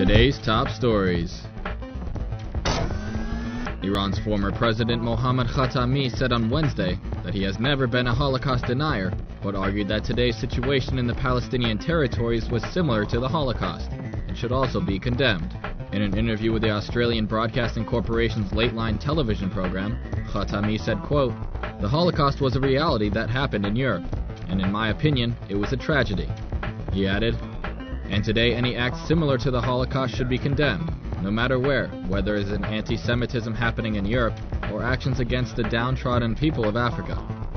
Today's top stories. Iran's former president Mohammad Khatami said on Wednesday that he has never been a Holocaust denier, but argued that today's situation in the Palestinian territories was similar to the Holocaust and should also be condemned. In an interview with the Australian Broadcasting Corporation's Lateline television program, Khatami said, quote, "The Holocaust was a reality that happened in Europe, and in my opinion, it was a tragedy." He added, "And today any act similar to the Holocaust should be condemned, no matter where, whether it is an anti-Semitism happening in Europe or actions against the downtrodden people of Africa,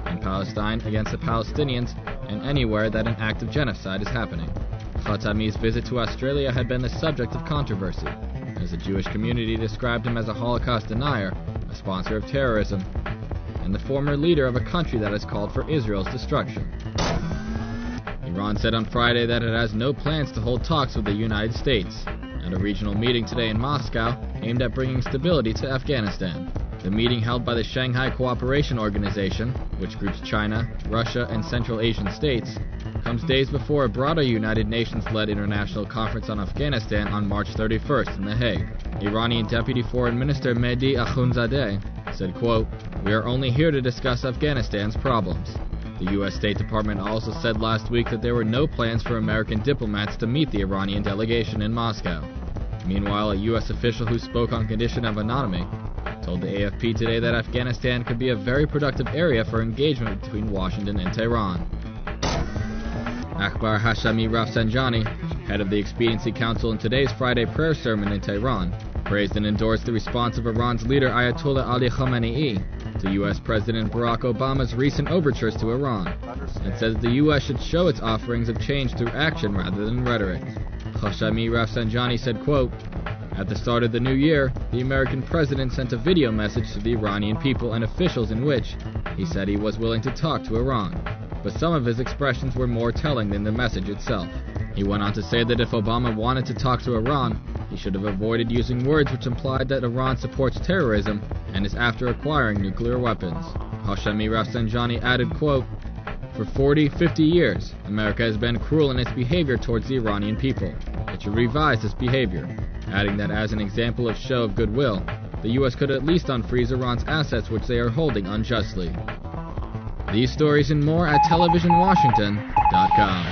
in Palestine against the Palestinians, and anywhere that an act of genocide is happening." Khatami's visit to Australia had been the subject of controversy, as the Jewish community described him as a Holocaust denier, a sponsor of terrorism, and the former leader of a country that has called for Israel's destruction. Iran said on Friday that it has no plans to hold talks with the United States at a regional meeting today in Moscow aimed at bringing stability to Afghanistan. The meeting, held by the Shanghai Cooperation Organization, which groups China, Russia, and Central Asian states, comes days before a broader United Nations-led international conference on Afghanistan on March 31st in The Hague. Iranian Deputy Foreign Minister Mehdi Akhundzadeh said, quote, "We are only here to discuss Afghanistan's problems." The U.S. State Department also said last week that there were no plans for American diplomats to meet the Iranian delegation in Moscow. Meanwhile, a U.S. official who spoke on condition of anonymity told the AFP today that Afghanistan could be a very productive area for engagement between Washington and Tehran. Akbar Hashemi Rafsanjani, head of the Expediency Council in today's Friday prayer sermon in Tehran, praised and endorsed the response of Iran's leader Ayatollah Ali Khamenei to U.S. President Barack Obama's recent overtures to Iran, and said that the U.S. should show its offerings of change through action rather than rhetoric. Hashemi Rafsanjani said, quote, "At the start of the new year, the American president sent a video message to the Iranian people and officials in which he said he was willing to talk to Iran, but some of his expressions were more telling than the message itself." He went on to say that if Obama wanted to talk to Iran, he should have avoided using words which implied that Iran supports terrorism and is after acquiring nuclear weapons. Hashemi Rafsanjani added, quote, "For 40-50 years, America has been cruel in its behavior towards the Iranian people. It should revise this behavior," adding that as an example of show of goodwill, the U.S. could at least unfreeze Iran's assets which they are holding unjustly. These stories and more at televisionwashington.com.